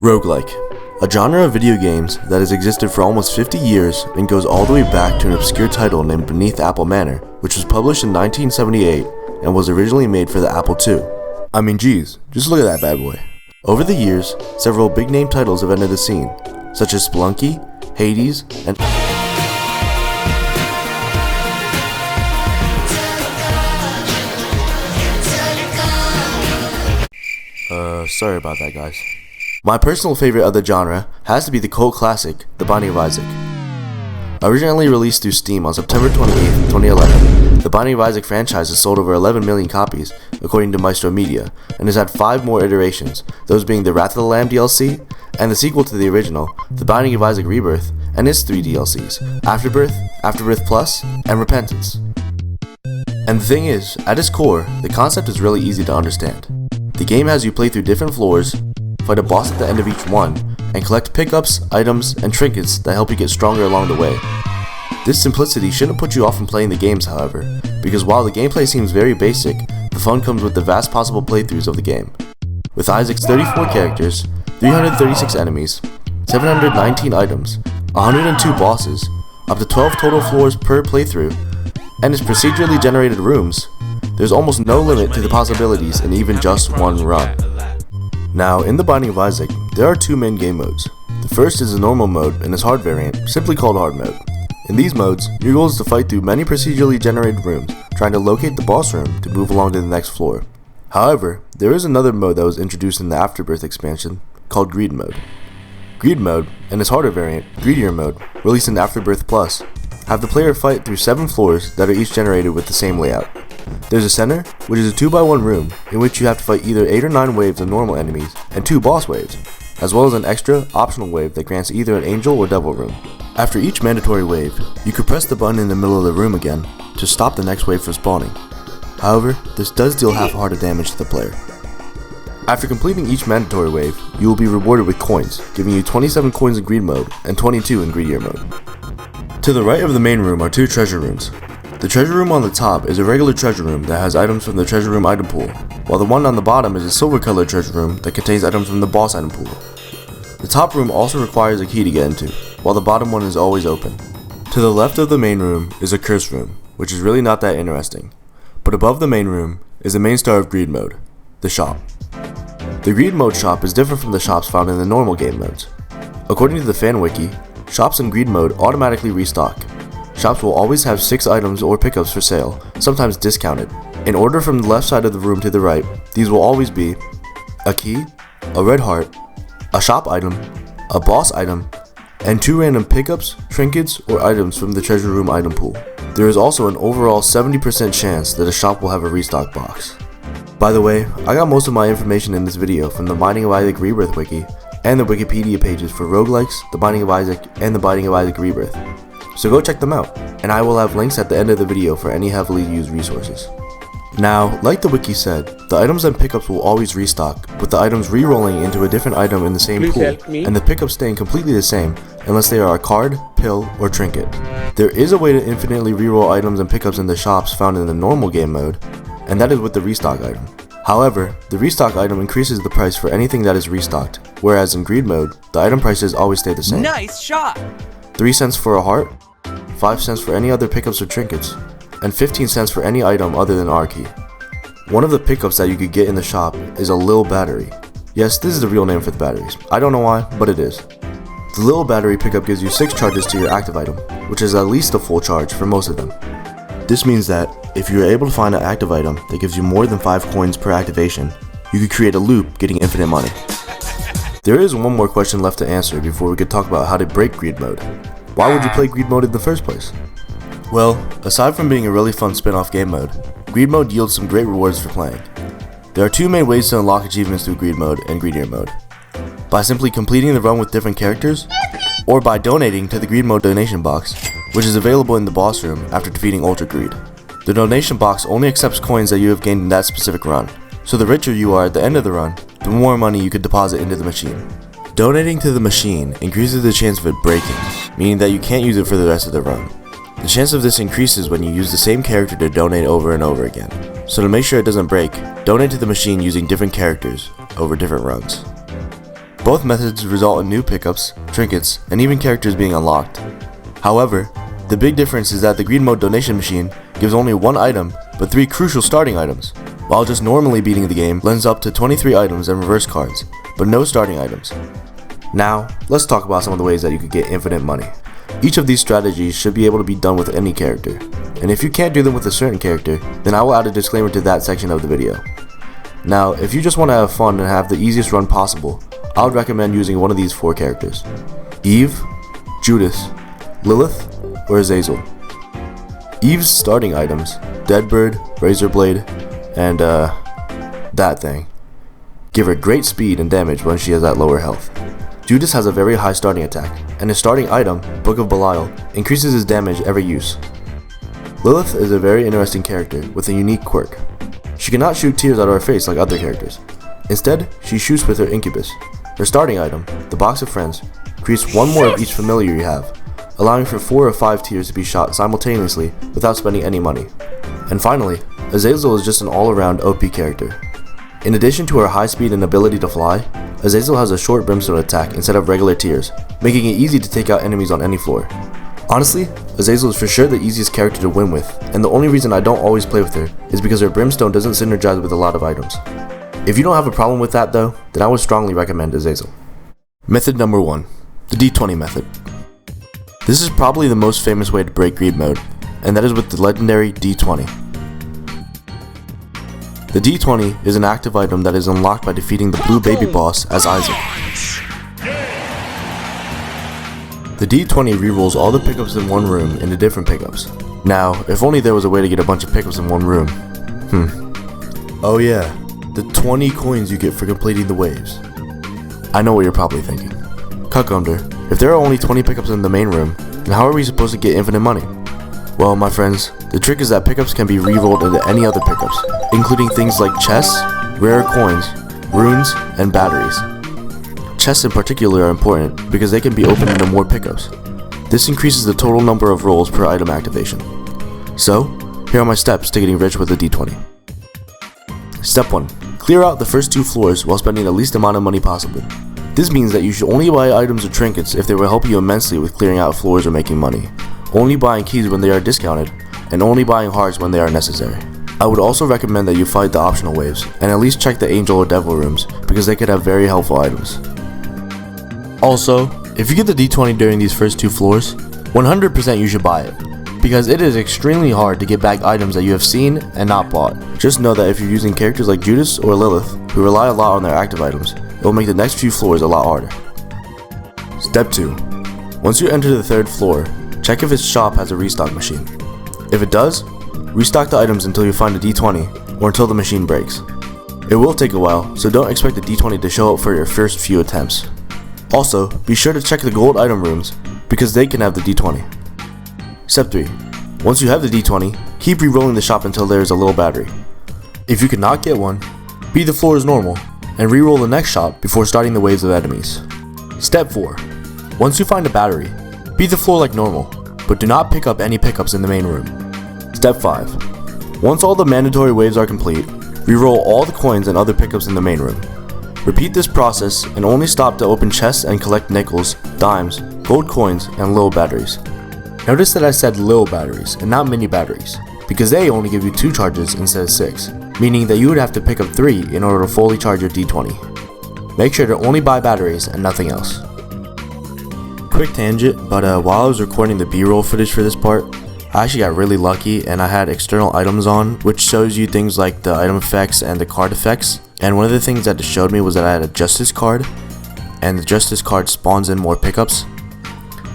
Roguelike, a genre of video games that has existed for almost 50 years and goes all the way back to an obscure title named Beneath Apple Manor, which was published in 1978 and was originally made for the Apple II. I mean geez, just look at that bad boy. Over the years, several big name titles have entered the scene, such as Spelunky, Hades, and sorry about that guys. My personal favorite of the genre has to be the cult classic, The Binding of Isaac. Originally released through Steam on September 28, 2011, The Binding of Isaac franchise has sold over 11 million copies, according to Maestro Media, and has had 5 more iterations, those being the Wrath of the Lamb DLC, and the sequel to the original, The Binding of Isaac Rebirth, and its 3 DLCs, Afterbirth, Afterbirth Plus, and Repentance. And the thing is, at its core, the concept is really easy to understand. The game has you play through different floors, fight a boss at the end of each one, and collect pickups, items, and trinkets that help you get stronger along the way. This simplicity shouldn't put you off from playing the games, however, because while the gameplay seems very basic, the fun comes with the vast possible playthroughs of the game. With Isaac's 34 characters, 336 enemies, 719 items, 102 bosses, up to 12 total floors per playthrough, and its procedurally generated rooms, there's almost no limit to the possibilities in even just one run. Now, in The Binding of Isaac, there are 2 main game modes. The first is the normal mode and its hard variant, simply called hard mode. In these modes, your goal is to fight through many procedurally generated rooms, trying to locate the boss room to move along to the next floor. However, there is another mode that was introduced in the Afterbirth expansion, called Greed mode. Greed mode, and its harder variant, Greedier mode, released in Afterbirth Plus, have the player fight through 7 floors that are each generated with the same layout. There's a center, which is a 2x1 room, in which you have to fight either 8 or 9 waves of normal enemies, and 2 boss waves, as well as an extra, optional wave that grants either an angel or devil room. After each mandatory wave, you could press the button in the middle of the room again, to stop the next wave from spawning. However, this does deal half a heart of damage to the player. After completing each mandatory wave, you will be rewarded with coins, giving you 27 coins in Greed mode, and 22 in Greedier mode. To the right of the main room are 2 treasure rooms. The treasure room on the top is a regular treasure room that has items from the treasure room item pool, while the one on the bottom is a silver colored treasure room that contains items from the boss item pool. The top room also requires a key to get into, while the bottom one is always open. To the left of the main room is a curse room, which is really not that interesting. But above the main room is the main star of Greed mode, the shop. The Greed mode shop is different from the shops found in the normal game modes. According to the fan wiki, shops in Greed mode automatically restock. Shops will always have 6 items or pickups for sale, sometimes discounted. In order from the left side of the room to the right, these will always be a key, a red heart, a shop item, a boss item, and 2 random pickups, trinkets, or items from the treasure room item pool. There is also an overall 70% chance that a shop will have a restock box. By the way, I got most of my information in this video from the Binding of Isaac Rebirth wiki and the Wikipedia pages for roguelikes, The Binding of Isaac, and The Binding of Isaac Rebirth. So go check them out, and I will have links at the end of the video for any heavily used resources. Now, like the wiki said, the items and pickups will always restock, with the items re-rolling into a different item in the same pool, and the pickups staying completely the same, unless they are a card, pill, or trinket. There is a way to infinitely re-roll items and pickups in the shops found in the normal game mode, and that is with the restock item. However, the restock item increases the price for anything that is restocked, whereas in Greed mode, the item prices always stay the same. Nice shot! 3 cents for a heart, 5 cents for any other pickups or trinkets, and 15 cents for any item other than R key. One of the pickups that you could get in the shop is a Lil Battery. Yes, this is the real name for the batteries. I don't know why, but it is. The Lil Battery pickup gives you 6 charges to your active item, which is at least a full charge for most of them. This means that, if you are able to find an active item that gives you more than 5 coins per activation, you could create a loop getting infinite money. There is one more question left to answer before we could talk about how to break Greed mode. Why would you play Greed mode in the first place? Well, aside from being a really fun spin-off game mode, Greed mode yields some great rewards for playing. There are 2 main ways to unlock achievements through Greed mode and Greedier mode. By simply completing the run with different characters, or by donating to the Greed mode donation box, which is available in the boss room after defeating Ultra Greed. The donation box only accepts coins that you have gained in that specific run, so the richer you are at the end of the run, the more money you could deposit into the machine. Donating to the machine increases the chance of it breaking, meaning that you can't use it for the rest of the run. The chance of this increases when you use the same character to donate over and over again. So to make sure it doesn't break, donate to the machine using different characters over different runs. Both methods result in new pickups, trinkets, and even characters being unlocked. However, the big difference is that the Greed Mode donation machine gives only one item, but 3 crucial starting items, while just normally beating the game lends up to 23 items and reverse cards, but no starting items. Now, let's talk about some of the ways that you could get infinite money. Each of these strategies should be able to be done with any character, and if you can't do them with a certain character, then I will add a disclaimer to that section of the video. Now, if you just want to have fun and have the easiest run possible, I would recommend using one of these 4 characters: Eve, Judas, Lilith, or Azazel. Eve's starting items, Deadbird, Razorblade, and that thing, give her great speed and damage when she is at lower health. Judas has a very high starting attack, and his starting item, Book of Belial, increases his damage every use. Lilith is a very interesting character with a unique quirk. She cannot shoot tears out of her face like other characters. Instead, she shoots with her incubus. Her starting item, the Box of Friends, creates 1 more of each familiar you have, allowing for 4 or 5 tears to be shot simultaneously without spending any money. And finally, Azazel is just an all-around OP character. In addition to her high speed and ability to fly, Azazel has a short brimstone attack instead of regular tears, making it easy to take out enemies on any floor. Honestly, Azazel is for sure the easiest character to win with, and the only reason I don't always play with her is because her brimstone doesn't synergize with a lot of items. If you don't have a problem with that though, then I would strongly recommend Azazel. Method number 1, the D20 method. This is probably the most famous way to break greed mode, and that is with the legendary D20. The D20 is an active item that is unlocked by defeating the blue baby boss as Isaac. The D20 rerolls all the pickups in one room into different pickups. Now, if only there was a way to get a bunch of pickups in one room. Oh yeah, the 20 coins you get for completing the waves. I know what you're probably thinking. Cucumber, if there are only 20 pickups in the main room, then how are we supposed to get infinite money? Well, my friends, the trick is that pickups can be rerolled into any other pickups, including things like chests, rare coins, runes, and batteries. Chests in particular are important because they can be opened into more pickups. This increases the total number of rolls per item activation. So, here are my steps to getting rich with the D20. Step 1. Clear out the first 2 floors while spending the least amount of money possible. This means that you should only buy items or trinkets if they will help you immensely with clearing out floors or making money, only buying keys when they are discounted, and only buying hearts when they are necessary. I would also recommend that you fight the optional waves, and at least check the angel or devil rooms, because they could have very helpful items. Also, if you get the D20 during these first 2 floors, 100% you should buy it, because it is extremely hard to get back items that you have seen and not bought. Just know that if you're using characters like Judas or Lilith, who rely a lot on their active items, it will make the next few floors a lot harder. Step 2. Once you enter the 3rd floor, check if its shop has a restock machine. If it does, restock the items until you find a D20 or until the machine breaks. It will take a while, so don't expect the D20 to show up for your first few attempts. Also, be sure to check the gold item rooms because they can have the D20. Step 3. Once you have the D20, keep re-rolling the shop until there is a little battery. If you cannot get one, beat the floor as normal and re-roll the next shop before starting the waves of enemies. Step 4. Once you find a battery, beat the floor like normal, but do not pick up any pickups in the main room. Step 5. Once all the mandatory waves are complete, re-roll all the coins and other pickups in the main room. Repeat this process and only stop to open chests and collect nickels, dimes, gold coins, and little batteries. Notice that I said little batteries and not mini batteries, because they only give you 2 charges instead of 6, meaning that you would have to pick up 3 in order to fully charge your D20. Make sure to only buy batteries and nothing else. Quick tangent, but while I was recording the B-roll footage for this part, I actually got really lucky and I had external items on, which shows you things like the item effects and the card effects. And one of the things that it showed me was that I had a Justice card, and the Justice card spawns in more pickups.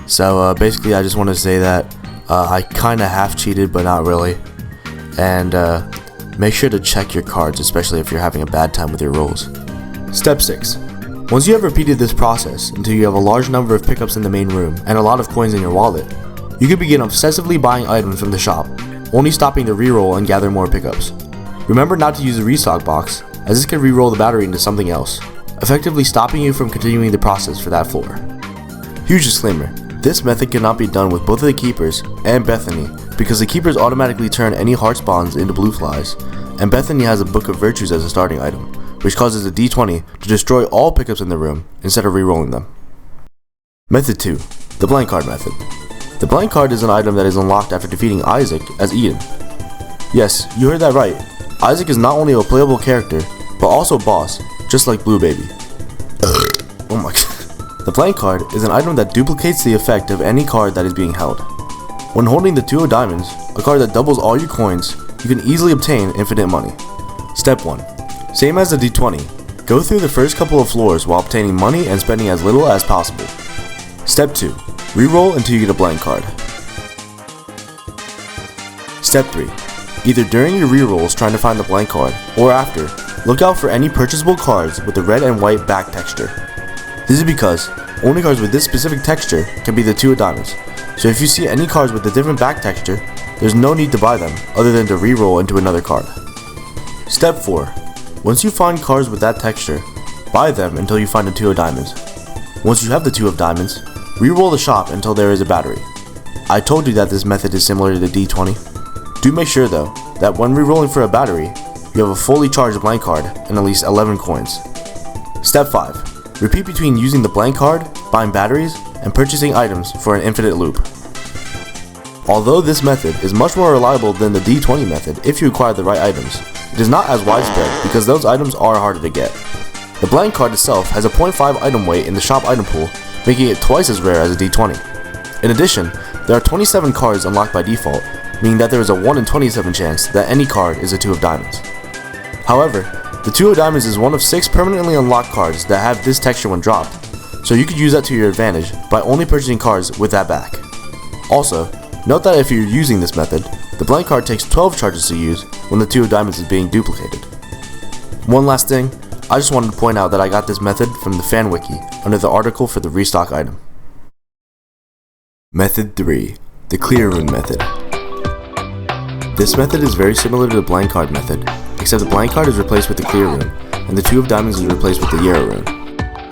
So basically I just want to say that I kinda half cheated, but not really. And make sure to check your cards, especially if you're having a bad time with your rolls. Step 6. Once you have repeated this process until you have a large number of pickups in the main room and a lot of coins in your wallet, you can begin obsessively buying items from the shop, only stopping to reroll and gather more pickups. Remember not to use the restock box, as this can reroll the battery into something else, effectively stopping you from continuing the process for that floor. Huge disclaimer, this method cannot be done with both of the keepers and Bethany, because the keepers automatically turn any heart spawns into blue flies, and Bethany has a Book of Virtues as a starting item, which causes a D20 to destroy all pickups in the room instead of re-rolling them. Method 2. The blank card method. The blank card is an item that is unlocked after defeating Isaac as Eden. Yes, you heard that right. Isaac is not only a playable character, but also boss, just like Blue Baby. Oh my god. The blank card is an item that duplicates the effect of any card that is being held. When holding the 2 of diamonds, a card that doubles all your coins, you can easily obtain infinite money. Step 1. Same as the D20, go through the first couple of floors while obtaining money and spending as little as possible. Step 2. Reroll until you get a blank card. Step 3. Either during your rerolls trying to find the blank card, or after, look out for any purchasable cards with the red and white back texture. This is because only cards with this specific texture can be the 2 of diamonds, so if you see any cards with a different back texture, there's no need to buy them other than to reroll into another card. Step 4. Once you find cards with that texture, buy them until you find the 2 of diamonds. Once you have the 2 of diamonds, reroll the shop until there is a battery. I told you that this method is similar to the D20. Do make sure though, that when rerolling for a battery, you have a fully charged blank card and at least 11 coins. Step 5. Repeat between using the blank card, buying batteries, and purchasing items for an infinite loop. Although this method is much more reliable than the D20 method if you acquire the right items, it is not as widespread because those items are harder to get. The blank card itself has a 0.5 item weight in the shop item pool, making it twice as rare as a D20. In addition, there are 27 cards unlocked by default, meaning that there is a 1 in 27 chance that any card is a 2 of diamonds. However, the 2 of diamonds is one of 6 permanently unlocked cards that have this texture when dropped, so you could use that to your advantage by only purchasing cards with that back. Also, note that if you're using this method, the blank card takes 12 charges to use when the 2 of diamonds is being duplicated. One last thing, I just wanted to point out that I got this method from the fan wiki under the article for the restock item. Method 3. The clear rune method. This method is very similar to the blank card method, except the blank card is replaced with the clear rune, and the 2 of diamonds is replaced with the Yera rune.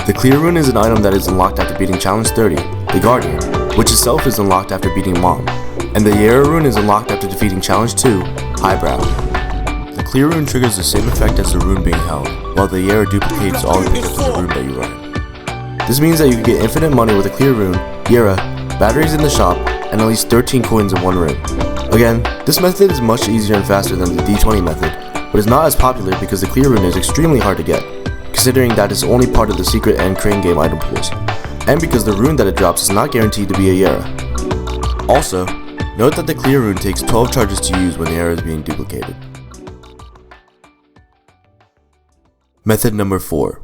The clear rune is an item that is unlocked after beating challenge 30, the Guardian, which itself is unlocked after beating Mom, and the Yera rune is unlocked after defeating challenge 2, Highbrow. The clear rune triggers the same effect as the rune being held, while the Yera duplicates all the pickups of the rune that you earn. This means that you can get infinite money with a clear rune, Yera, batteries in the shop, and at least 13 coins in one rune. Again, this method is much easier and faster than the D20 method, but is not as popular because the clear rune is extremely hard to get, considering that it's only part of the secret and crane game item pools, and because the rune that it drops is not guaranteed to be a Yera. Also, note that the clear rune takes 12 charges to use when the Yera is being duplicated. Method number 4.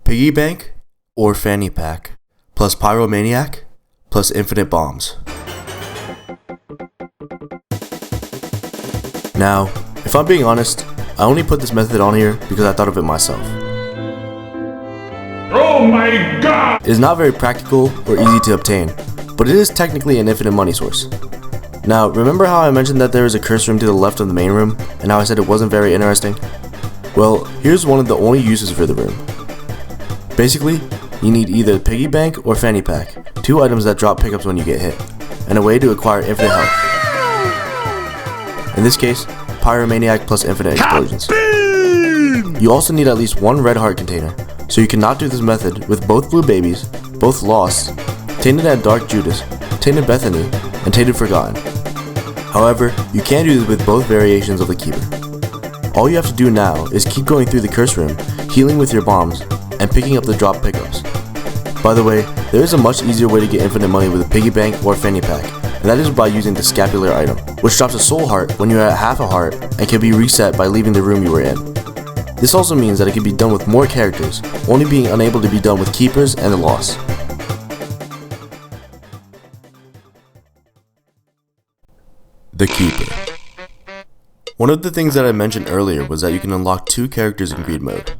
Piggy bank or fanny pack plus pyromaniac plus infinite bombs. Now, if I'm being honest, I only put this method on here because I thought of it myself. Oh my god! It is not very practical or easy to obtain, but it is technically an infinite money source. Now, remember how I mentioned that there is a curse room to the left of the main room, and how I said it wasn't very interesting? Well, here's one of the only uses for the room. Basically, you need either piggy bank or fanny pack, 2 items that drop pickups when you get hit, and a way to acquire infinite health. In this case, pyromaniac plus infinite explosions. You also need at least 1 red heart container, so you cannot do this method with both blue babies, both lost, tainted and dark Judas, tainted Bethany, and tainted forgotten. However, you can do this with both variations of the keeper. All you have to do now is keep going through the curse room, healing with your bombs, and picking up the drop pickups. By the way, there is a much easier way to get infinite money with a piggy bank or fanny pack, and that is by using the scapular item, which drops a soul heart when you are at half a heart and can be reset by leaving the room you were in. This also means that it can be done with more characters, only being unable to be done with keepers and the lost. The Keeper. One of the things that I mentioned earlier was that you can unlock 2 characters in greed mode.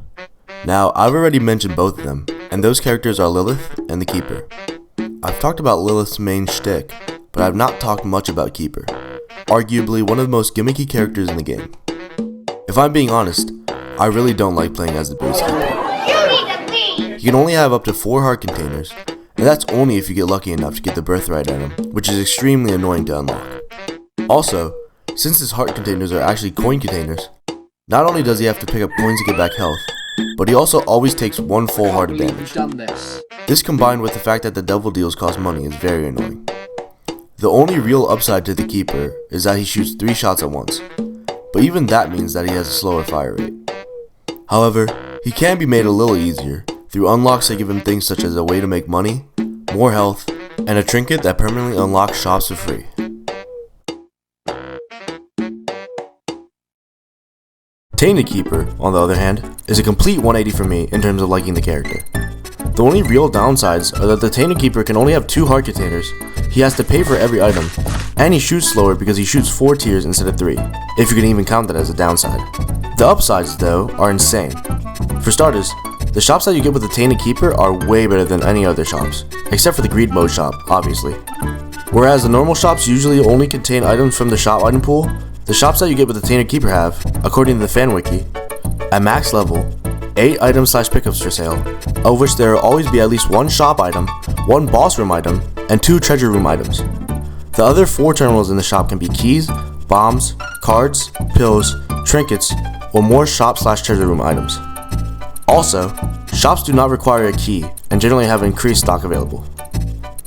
Now, I've already mentioned both of them, and those characters are Lilith and the Keeper. I've talked about Lilith's main shtick, but I've not talked much about Keeper, arguably one of the most gimmicky characters in the game. If I'm being honest, I really don't like playing as the Boost Keeper. You can only have up to 4 heart containers, and that's only if you get lucky enough to get the birthright item, which is extremely annoying to unlock. Also, since his heart containers are actually coin containers, not only does he have to pick up coins to get back health, but he also always takes one full heart of damage. Done this. This combined with the fact that the devil deals cost money is very annoying. The only real upside to the keeper is that he shoots 3 shots at once, but even that means that he has a slower fire rate. However, he can be made a little easier through unlocks that give him things such as a way to make money, more health, and a trinket that permanently unlocks shops for free. Tainted Keeper, on the other hand, is a complete 180 for me in terms of liking the character. The only real downsides are that the Tainted Keeper can only have 2 heart containers, he has to pay for every item, and he shoots slower because he shoots 4 tiers instead of 3, if you can even count that as a downside. The upsides, though, are insane. For starters, the shops that you get with the Tainted Keeper are way better than any other shops, except for the Greed Mode shop, obviously. Whereas the normal shops usually only contain items from the shop item pool, the shops that you get with the Tainted Keeper have, according to the fan wiki, at max level, 8 items/pickups for sale, of which there will always be at least 1 shop item, 1 boss room item, and 2 treasure room items. The other 4 terminals in the shop can be keys, bombs, cards, pills, trinkets, or more shop/treasure room items. Also, shops do not require a key and generally have increased stock available.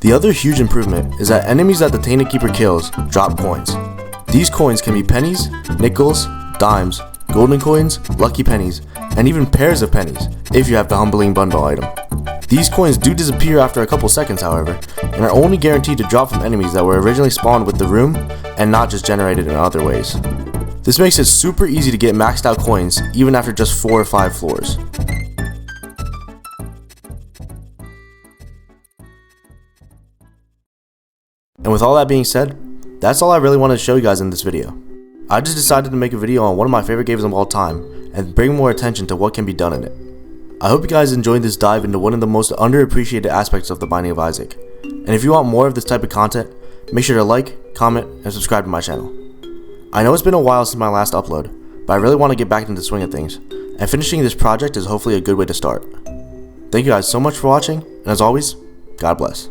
The other huge improvement is that enemies that the Tainted Keeper kills drop coins. These coins can be pennies, nickels, dimes, golden coins, lucky pennies, and even pairs of pennies if you have the Humbling Bundle item. These coins do disappear after a couple seconds, however, and are only guaranteed to drop from enemies that were originally spawned with the room and not just generated in other ways. This makes it super easy to get maxed out coins even after just 4 or 5 floors. And with all that being said, that's all I really wanted to show you guys in this video. I just decided to make a video on one of my favorite games of all time and bring more attention to what can be done in it. I hope you guys enjoyed this dive into one of the most underappreciated aspects of the Binding of Isaac. And if you want more of this type of content, make sure to like, comment, and subscribe to my channel. I know it's been a while since my last upload, but I really want to get back into the swing of things, and finishing this project is hopefully a good way to start. Thank you guys so much for watching, and as always, God bless.